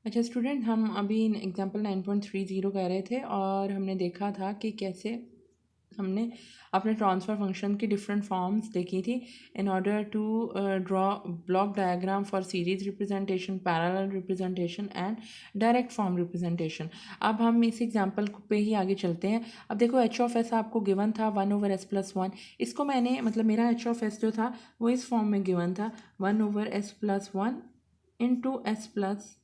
अच्छा स्टूडेंट, हम अभी एग्जांपल 9.30 कर रहे थे और हमने देखा था कि कैसे हमने अपने ट्रांसफ़र फंक्शन की डिफरेंट फॉर्म्स देखी थी in order to draw block diagram for series representation, parallel representation and direct form representation. अब हम इस एग्जांपल पे ही आगे चलते हैं। अब देखो एच ऑफ एस आपको गिवन था 1/s+1। इसको मैंने मतलब मेरा एच ऑफ एस जो था वो इस फॉर्म में गिवन था 1/s+1 इंटू s+2।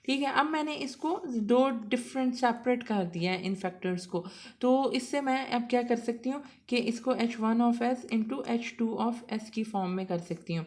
ठीक है, अब मैंने इसको दो डिफरेंट सेपरेट कर दिया है इन फैक्टर्स को। तो इससे मैं अब क्या कर सकती हूँ कि इसको h1 of s into h2 of s की फॉर्म में कर सकती हूँ।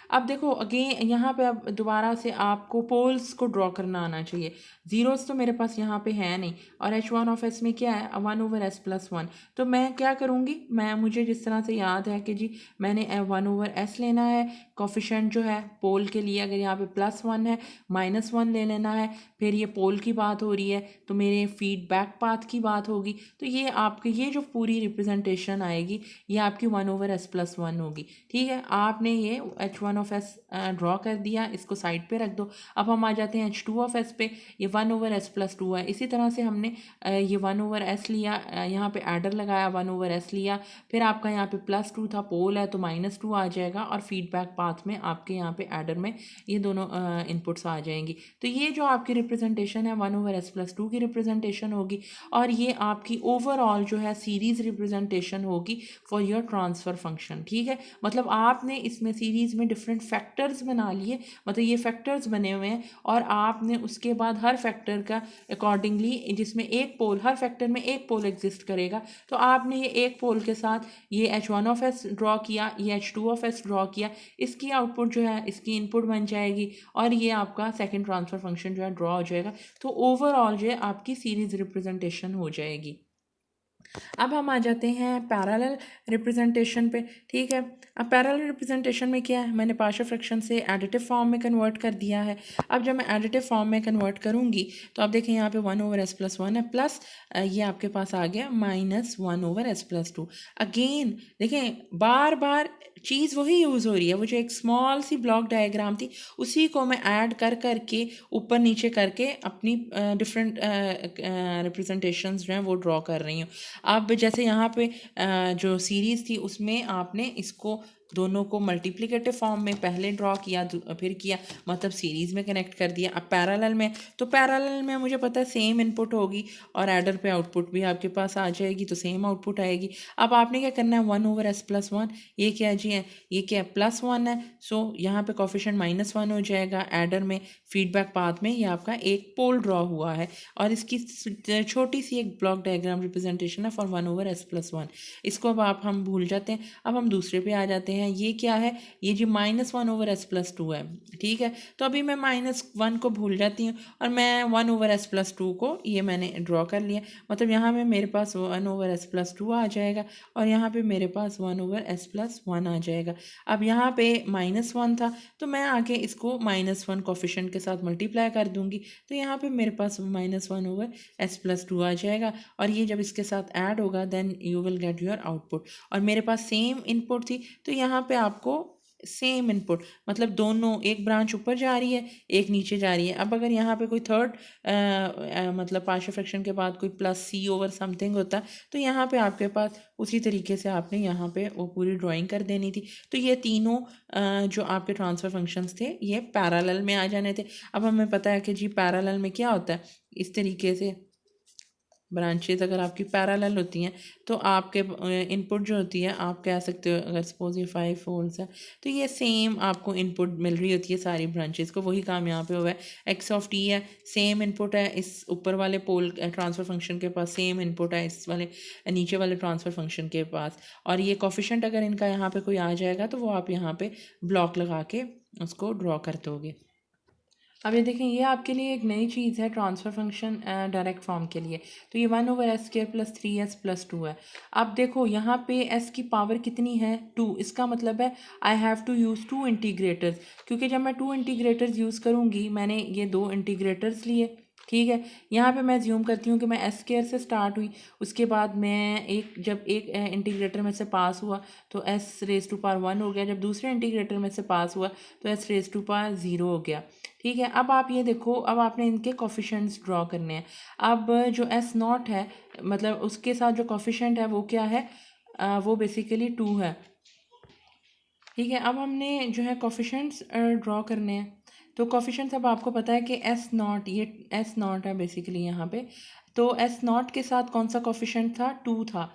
अब देखो अगेन यहाँ पे अब दोबारा से आपको पोल्स को ड्रॉ करना आना चाहिए। जीरोस तो मेरे पास यहाँ पे है नहीं और h1 ऑफ s में क्या है 1/s+1। तो मैं क्या करूँगी, मुझे जिस तरह से याद है कि जी मैंने 1/s लेना है, कोफिशेंट जो है पोल के लिए अगर यहाँ पे +1 है -1 ले लेना है। फिर ये पोल की बात हो रही है तो मेरे फीडबैक पाथ की बात होगी। तो ये आपकी ये जो पूरी रिप्रेजेंटेशन आएगी ये आपकी 1/s+1 होगी। ठीक है, आपने ये h1 ऑफ s ड्रॉ कर दिया, इसको साइड पे रख दो। अब हम आ जाते हैं h2 ऑफ s पे। ये 1/s+2 है। इसी तरह से हमने ये 1/s लिया, यहाँ पे एडर लगाया, 1/s लिया। फिर आपका यहाँ पे +2 था, पोल है तो -2 आ जाएगा और फीडबैक पाथ में आपके यहाँ पे एडर में ये दोनों इनपुट्स आ जाएंगी। तो ये जो आपकी रिप्रेजेंटेशन है 1/s+2 की रिप्रेजेंटेशन होगी और ये आपकी ओवरऑल जो है सीरीज रिप्रेजेंटेशन होगी फॉर योर ट्रांसफ़र फंक्शन। ठीक है, मतलब आपने इसमें सीरीज में डिफरेंट फैक्टर्स बना लिए, मतलब ये फैक्टर्स बने हुए हैं और आपने उसके बाद हर फैक्टर का अकॉर्डिंगली जिसमें एक पोल, हर फैक्टर में एक पोल एग्जिस्ट करेगा, तो आपने ये एक पोल के साथ ये h1 ऑफ s ड्रॉ किया, ये h2 ऑफ s ड्रॉ किया। इसकी आउटपुट जो है इसकी इनपुट बन जाएगी और ये आपका सेकंड ट्रांसफ़र फंक्शन जो है ड्रॉ हो जाएगा। तो ओवरऑल जो है आपकी सीरीज रिप्रेजेंटेशन हो जाएगी। अब हम आ जाते हैं पैरेलल रिप्रेजेंटेशन पे। ठीक है, अब पैरेलल रिप्रेजेंटेशन में क्या है, मैंने पार्शियल फ्रैक्शन से एडिटिव फॉर्म में कन्वर्ट कर दिया है। अब जब मैं एडिटिव फॉर्म में कन्वर्ट करूँगी तो आप देखें यहाँ पे 1/s+1 है प्लस ये आपके पास आ गया -1/s+2। अगेन देखें बार बार चीज़ वही यूज़ हो रही है, वो जो एक स्मॉल सी ब्लॉक डायग्राम थी उसी को मैं ऐड कर करके ऊपर नीचे करके अपनी डिफरेंट रिप्रेजेंटेशंस जो हैं वो ड्रॉ कर रही हूँ। अब जैसे यहाँ पे जो सीरीज़ थी उसमें आपने इसको दोनों को मल्टीप्लिकेटिव फॉर्म में पहले ड्रॉ किया फिर किया, मतलब सीरीज़ में कनेक्ट कर दिया। अब पैरेलल में तो पैरेलल में मुझे पता है सेम इनपुट होगी और एडर पे आउटपुट भी आपके पास आ जाएगी तो सेम आउटपुट आएगी। अब आपने क्या करना है 1/s+1, ये क्या जी है, ये क्या +1 है, सो यहाँ पे कोफिशिएंट -1 हो जाएगा। एडर में फीडबैक पाथ में ये आपका एक पोल ड्रॉ हुआ है और इसकी छोटी सी एक ब्लॉक डायग्राम रिप्रेजेंटेशन है फॉर 1/s+1। इसको अब हम भूल जाते हैं। अब हम दूसरे पे आ जाते हैं। ये क्या है, ये जी -1/s+2 है। ठीक है, तो अभी मैं -1 को भूल जाती हूँ और मैं 1/s+2 को ये मैंने ड्रॉ कर लिया। मतलब यहाँ पे मेरे पास 1/s+2 आ जाएगा और यहाँ पे मेरे पास 1/s+1 आ जाएगा। अब यहाँ पे -1 था तो मैं आके इसको -1 कोफिशिएंट के साथ मल्टीप्लाई कर दूंगी तो यहाँ पे मेरे पास -1/s+2 आ जाएगा और ये जब इसके साथ ऐड होगा then you will get your output. और मेरे पास सेम इनपुट थी तो यहाँ पे आपको सेम इनपुट, मतलब दोनों एक ब्रांच ऊपर जा रही है एक नीचे जा रही है। अब अगर यहाँ पे कोई थर्ड मतलब पार्शियल फ्रैक्शन के बाद कोई +c/समथिंग होता तो यहाँ पे आपके पास उसी तरीके से आपने यहाँ पे वो पूरी ड्राइंग कर देनी थी। तो ये तीनों जो आपके ट्रांसफ़र फंक्शंस थे ये पैरेलल में आ जाने थे। अब हमें पता है कि जी पैरेलल में क्या होता है, इस तरीके से ब्रांचेस अगर आपकी पैरेलल होती हैं तो आपके इनपुट जो होती है आप कह सकते हो, अगर सपोज ये 5 होल्स है तो ये सेम आपको इनपुट मिल रही होती है सारी ब्रांचेस को। वही काम यहाँ पे हुआ है। x(t) है, सेम इनपुट है इस ऊपर वाले पोल ट्रांसफ़र फंक्शन के पास, सेम इनपुट है इस वाले नीचे वाले ट्रांसफ़र फंक्शन के पास। और ये कोफिशिएंट अगर इनका यहाँ पे कोई आ जाएगा तो वो आप यहाँ पे ब्लॉक लगा के उसको ड्रॉ कर दोगे। अब ये देखें ये आपके लिए एक नई चीज़ है ट्रांसफ़र फंक्शन डायरेक्ट फॉर्म के लिए। तो ये 1/s² + 3s+2 है। अब देखो यहाँ पे s की पावर कितनी है 2, इसका मतलब है I have to use 2 integrators, क्योंकि जब मैं 2 इंटीग्रेटर्स यूज़ करूँगी, मैंने ये 2 इंटीग्रेटर्स लिए। ठीक है, यहाँ पे मैं ज्यूम करती हूँ कि मैं s² से स्टार्ट हुई, उसके बाद मैं जब एक इंटीग्रेटर में से पास हुआ तो s⁻1 हो गया, जब दूसरे इंटीग्रेटर में से पास हुआ तो s⁻0 हो गया। ठीक है, अब आप ये देखो, अब आपने इनके कोफिशेंट्स ड्रॉ करने हैं। अब जो एस नॉट है, मतलब उसके साथ जो कोफिशेंट है वो क्या है, वो बेसिकली 2 है। ठीक है, अब हमने जो है कोफिशेंट्स ड्रॉ करने हैं। तो कोफिशेंट्स अब आपको पता है कि एस नॉट, ये एस नॉट है बेसिकली यहाँ पे। तो एस नॉट के साथ कौन सा कोफिशेंट था, 2 था।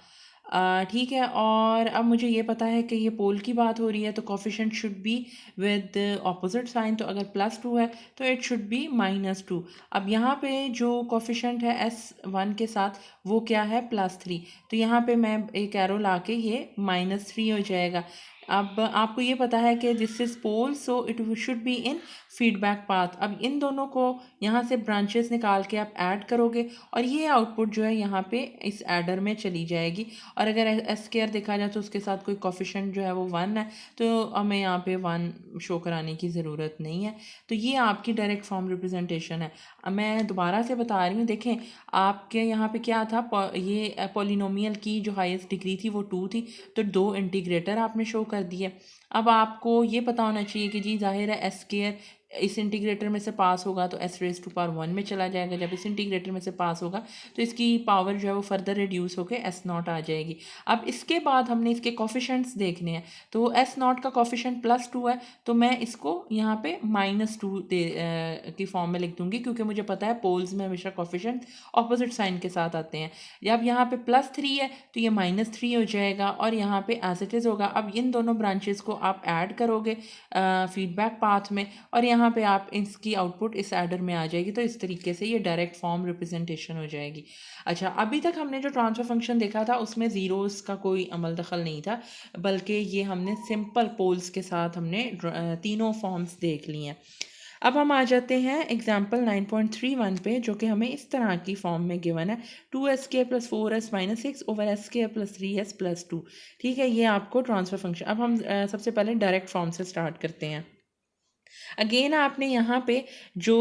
ठीक है, और अब मुझे ये पता है कि ये पोल की बात हो रही है, तो coefficient should be with opposite sign. तो अगर +2 है तो इट शुड बी -2। अब यहाँ पे जो कोफिशेंट है S1 के साथ वो क्या है, +3। तो यहाँ पे मैं एक एरो ला के ये -3 हो जाएगा। अब आपको ये पता है कि this is pole, so it should be in feedback path. अब इन दोनों को यहाँ से ब्रांचेस निकाल के आप ऐड करोगे और ये आउटपुट जो है यहाँ पे इस एडर में चली जाएगी। और अगर एस केयर देखा जाए तो उसके साथ कोई कोफिशेंट जो है वो 1 है, तो हमें यहाँ पे 1 शो कराने की ज़रूरत नहीं है। तो ये आपकी डायरेक्ट फॉर्म रिप्रेजेंटेशन है। अब मैं दोबारा से बता रही हूँ, देखें आपके यहाँ पे क्या था, ये पॉलिनोमियल की जो हाईएस्ट डिग्री थी वो 2 थी, तो 2 इंटीग्रेटर आपने शो कर दिए। अब आपको ये पता होना चाहिए कि जी जाहिर है एस केयर इस इंटीग्रेटर में से पास होगा तो S⁻⁴ में चला जाएगा। जब इस इंटीग्रेटर में से पास होगा तो इसकी पावर जो है वो फर्दर रिड्यूस होकर S0 आ जाएगी। अब इसके बाद हमने इसके कोफिशेंट्स देखने हैं। तो S0 का कोफिशेंट +2 है, तो मैं इसको यहाँ पे -2 की फॉर्म में लिख दूंगी, क्योंकि मुझे पता है पोल्स में हमेशा कोफिशेंट ऑपोजिट साइन के साथ आते हैं। जब यहाँ पे +3 है तो ये -3 हो जाएगा और यहाँ पे एज इट इज़ होगा। अब इन दोनों ब्रांचेस को आप ऐड करोगे फीडबैक पाथ में, और यहाँ पे आप इसकी आउटपुट इस एडर में आ जाएगी। तो इस तरीके से ये डायरेक्ट फॉर्म रिप्रेजेंटेशन हो जाएगी। अच्छा, अभी तक हमने जो ट्रांसफर फंक्शन देखा था उसमें ज़ीरोस का कोई अमल दखल नहीं था, बल्कि ये हमने सिंपल पोल्स के साथ हमने तीनों फॉर्म्स देख ली हैं। अब हम आ जाते हैं एग्जाम्पल 9.31 पे, जो कि हमें इस तरह की फॉर्म में गिवन है, 2s² + 4s - 6 / s² + 3s + 2। ठीक है, ये आपको ट्रांसफर फंक्शन। अब हम सबसे पहले डायरेक्ट फॉर्म से स्टार्ट करते हैं। अगेन आपने यहाँ पे जो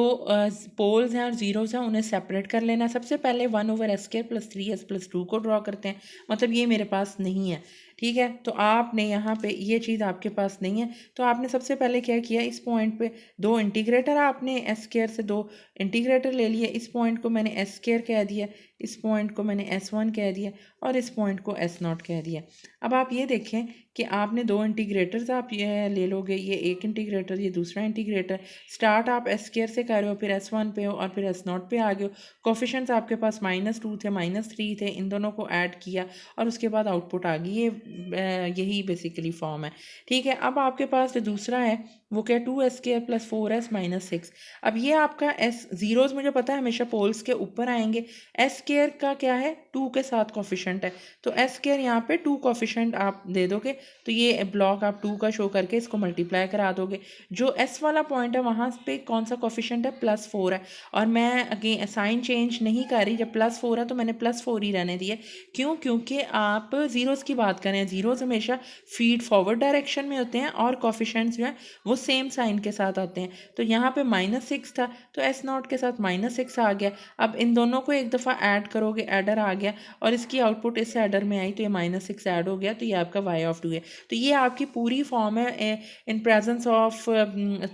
पोल्स हैं और ज़ीरोज़ हैं उन्हें सेपरेट कर लेना है। सबसे पहले 1/s² + 3s + 2 को ड्रॉ करते हैं, मतलब ये मेरे पास नहीं है। ठीक है, तो आपने यहाँ पे ये चीज़ आपके पास नहीं है, तो आपने सबसे पहले क्या किया, इस पॉइंट पे 2 इंटीग्रेटर, आपने s² से 2 इंटीग्रेटर ले लिए। इस पॉइंट को मैंने s² कह दिया, इस पॉइंट को मैंने s1 कह दिया और इस पॉइंट को s0 कह दिया। अब आप ये देखें कि आपने 2 इंटीग्रेटर्स आप ये ले लोगे, ये एक इंटीग्रेटर, ये दूसरा इंटीग्रेटर। स्टार्ट आप s² से कर रहे हो, फिर s1 पे हो और फिर s0 पे आ गए हो। कोफिशेंट्स आपके पास -2 थे, -3 थे, इन दोनों को ऐड किया और उसके बाद आउटपुट आ गई। ये यही बेसिकली फॉर्म है। ठीक है, अब आपके पास जो दूसरा है वो क्या, 2s² + 4s - 6। अब ये आपका ज़ीरोज़ मुझे पता है हमेशा पोल्स के ऊपर आएंगे। s² का क्या है, 2 के साथ कोफिशेंट है, तो s² यहाँ पे 2 कोफिशेंट आप दे दोगे, तो ये ब्लॉक आप 2 का शो करके इसको मल्टीप्लाई करा दोगे। जो s वाला पॉइंट है वहाँ पे कौन सा कोफिशेंट है, +4 है। और मैं अगेन साइन चेंज नहीं कर रही, जब +4 है तो मैंने +4 ही रहने दिए। क्यों, क्योंकि आप ज़ीरोज़ की बात करें, ज़ीरोज़ हमेशा फीड फॉरवर्ड डायरेक्शन में होते हैं और कोफिशेंट्स जो हैं वो सेम साइन के साथ आते हैं। तो यहाँ पे -6 था तो s0 के साथ -6 आ गया। अब इन दोनों को एक दफ़ा ऐड करोगे, एडर आ गया और इसकी आउटपुट इस एडर में आई, तो ये -6 ऐड हो गया, तो ये आपका y(2) है। तो ये आपकी पूरी फॉर्म है in presence of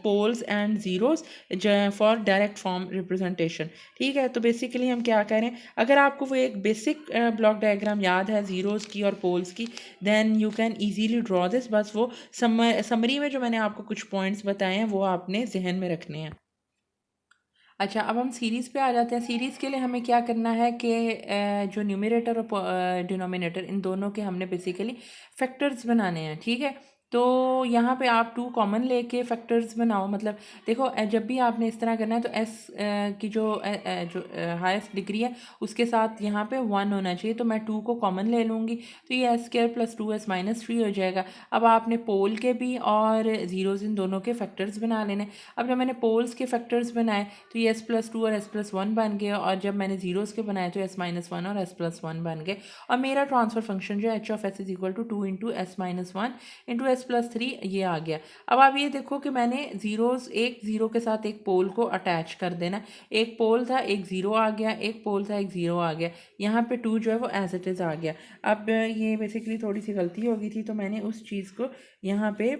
poles and zeros for direct form representation. ठीक है, तो बेसिकली हम क्या करें, अगर आपको वो एक बेसिक ब्लॉक डायग्राम याद है ज़ीरोज़ की और पोल्स की, then you can easily draw this. बस वो समरी में जो मैंने आपको कुछ पॉइंट्स बताए हैं वो आपने जहन में रखने हैं। अच्छा, अब हम सीरीज़ पे आ जाते हैं। सीरीज़ के लिए हमें क्या करना है कि जो न्यूमरेटर और डिनोमिनेटर इन दोनों के हमने बेसिकली फैक्टर्स बनाने हैं। ठीक है, तो यहाँ पे आप 2 कॉमन लेके फैक्टर्स बनाओ। मतलब देखो, जब भी आपने इस तरह करना है तो की जो हाईएस्ट डिग्री है उसके साथ यहाँ पे 1 होना चाहिए, तो मैं 2 को कॉमन ले लूँगी, तो ये s² + 2s - 3 हो जाएगा। अब आपने पोल के भी और ज़ीरोज़ इन दोनों के फैक्टर्स बना लेने। अब जब मैंने पोल्स के फैक्टर्स बनाए तो ये s+2 और s+1 बन गए, और जब मैंने ज़ीरोज़ के बनाए तो s-1 और s+1 बन गए। और मेरा ट्रांसफ़र फंक्शन जो है h(s) = 2 × s - 1 × 2s+3 ये आ गया। अब आप ये देखो कि मैंने ज़ीरोज़, एक ज़ीरो के साथ एक पोल को अटैच कर देना। एक पोल था, एक ज़ीरो आ गया, एक पोल था, एक ज़ीरो आ गया। यहाँ पे 2 जो है वो एज इट इज़ आ गया। अब ये बेसिकली थोड़ी सी गलती हो गई थी, तो मैंने उस चीज़ को यहाँ पे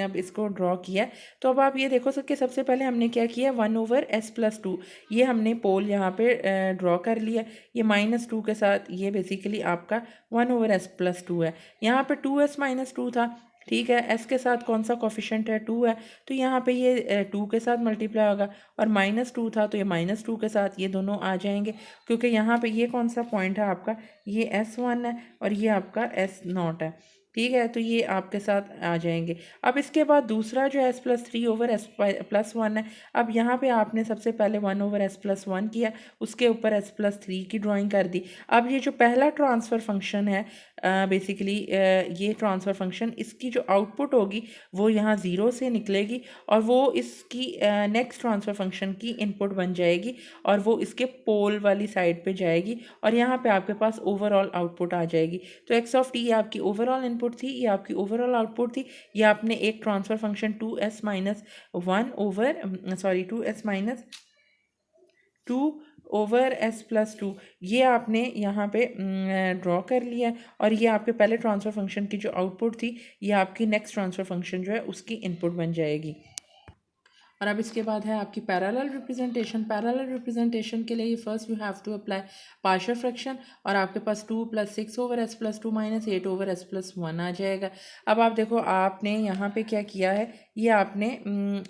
अब इसको ड्रॉ किया। तो अब आप ये देखो कि सबसे पहले हमने क्या किया, 1/s+2 ये हमने पोल यहाँ पे ड्रॉ कर लिया। ये -2 के साथ ये बेसिकली आपका 1/s+2 है। यहाँ पे 2s-2 था, ठीक है। s के साथ कौन सा कोफिशेंट है, 2 है, तो यहाँ पे ये 2 के साथ मल्टीप्लाई होगा। और -2 था तो ये -2 के साथ ये दोनों आ जाएंगे, क्योंकि यहाँ पे ये कौन सा पॉइंट है आपका, ये S1 है और ये आपका S0 है, ठीक है। तो ये आपके साथ आ जाएंगे। अब इसके बाद दूसरा जो s+3/s+1 है। अब यहाँ पे आपने सबसे पहले 1/s+1 किया, उसके ऊपर s+3 की ड्राइंग कर दी। अब ये जो पहला ट्रांसफ़र फंक्शन है बेसिकली ये ट्रांसफ़र फंक्शन, इसकी जो आउटपुट होगी वो यहाँ ज़ीरो से निकलेगी और वो इसकी नेक्स्ट ट्रांसफ़र फंक्शन की इनपुट बन जाएगी और वो इसके पोल वाली साइड पे जाएगी और यहाँ पे आपके पास ओवरऑल आउटपुट आ जाएगी। तो x(t) ये आपकी ओवरऑल इनपुट थी, ये आपकी ओवरऑल आउटपुट थी। ये आपने एक ट्रांसफ़र फंक्शन 2s-1/2/s+2 ये आपने यहाँ पे ड्रॉ कर लिया है और ये आपके पहले ट्रांसफ़र फंक्शन की जो आउटपुट थी ये आपकी नेक्स्ट ट्रांसफ़र फंक्शन जो है उसकी इनपुट बन जाएगी। और अब इसके बाद है आपकी पैरेलल रिप्रेजेंटेशन। पैरेलल रिप्रेजेंटेशन के लिए first you have to apply partial fraction और आपके पास 2 + 6/s+2 - 8/s+1 आ जाएगा। अब आप देखो आपने यहाँ पे क्या किया है, ये आपने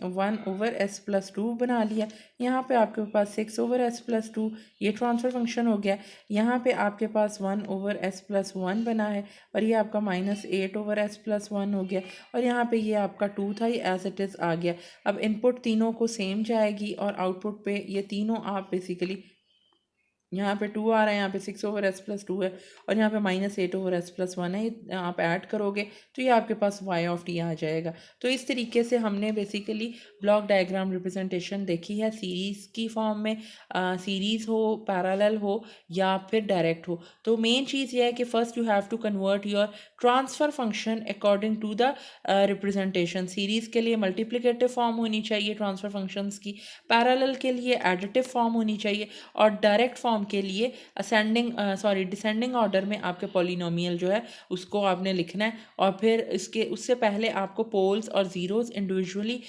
1/s+2 बना लिया। यहाँ पे आपके पास 6/s+2 ये ट्रांसफ़र फंक्शन हो गया। यहाँ पे आपके पास 1/s+1 बना है और ये आपका -8/s+1 हो गया और यहाँ पे ये आपका 2 था, ये एज इट इज़ आ गया। अब इनपुट तीनों को सेम जाएगी और आउटपुट पे ये तीनों आप बेसिकली यहाँ पे 2 आ रहा है, यहाँ पे 6/s+2 है और यहाँ पे -8/s+1 है। ये आप ऐड करोगे तो ये आपके पास y(t) आ जाएगा। तो इस तरीके से हमने बेसिकली ब्लॉक डायग्राम रिप्रेजेंटेशन देखी है सीरीज़ की फॉर्म में, सीरीज़ हो, पैरेलल हो या फिर डायरेक्ट हो। तो मेन चीज़ ये है कि first you have to convert your transfer function according to the representation. Series के लिए मल्टीप्लिकेटिव फॉर्म होनी चाहिए ट्रांसफ़र फंक्शंस की, पैरेलल के लिए एडिटिव फॉर्म होनी चाहिए और डायरेक्ट फॉर्म के लिए डिसेंडिंग ऑर्डर में आपके पॉलिनोमियल जो है उसको आपने लिखना है और फिर इसके उससे पहले आपको पोल्स और ज़ीरोज़ इंडिविजुअली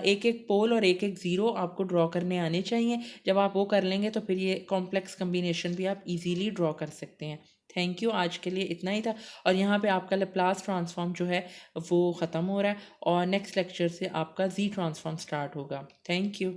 एक एक पोल और एक एक ज़ीरो आपको ड्रॉ करने आने चाहिए। जब आप वो कर लेंगे तो फिर ये कॉम्प्लेक्स कम्बिनेशन भी आप इजीली ड्रॉ कर सकते हैं। थैंक यू, आज के लिए इतना ही था। और यहाँ पे आपका लैप्लास ट्रांसफॉर्म जो है वो ख़त्म हो रहा है और नेक्स्ट लेक्चर से आपका जी ट्रांसफॉर्म स्टार्ट होगा। Thank you.